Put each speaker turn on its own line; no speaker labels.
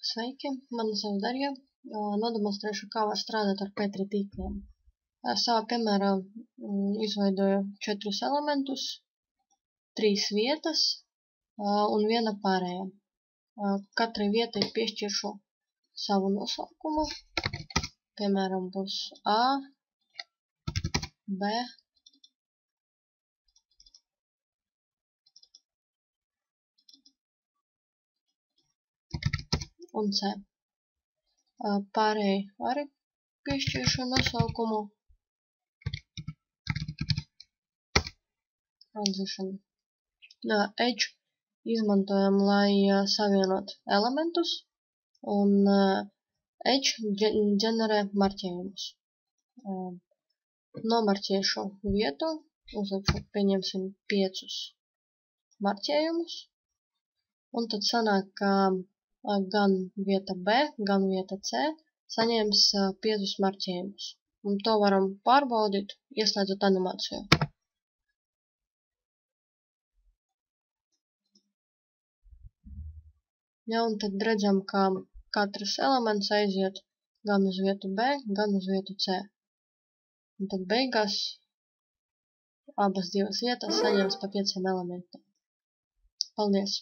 Sveiki, mani sauc Darja. Nodemonstrēšu, kā var strādāt ar Petri tīkliem. Savā piemērā izveidoju 4 elementus, 3 vietas un 1 pārējā. Katrai vietai piešķiršu savu nosaukumu. Piemēram, būs A, B un C. Pārējai arī piešķiršu nosaukumu. Transition. Edge izmantojam, lai savienot elementus, un Edge ģenerē marķējumus. Nomarķēšu vietu, uzlikšu, pieņemsim 5 marķējumus, un tad sanāk, ka gan vieta B, gan vieta C saņems 5 marķējumus. Un to varam pārbaudīt, ieslēdzot animāciju. Ja, un tad redzam, ka katrs elements aiziet gan uz vietu B, gan uz vietu C. Un tad beigās abas divas vietas saņems pa 5 elementiem. Paldies!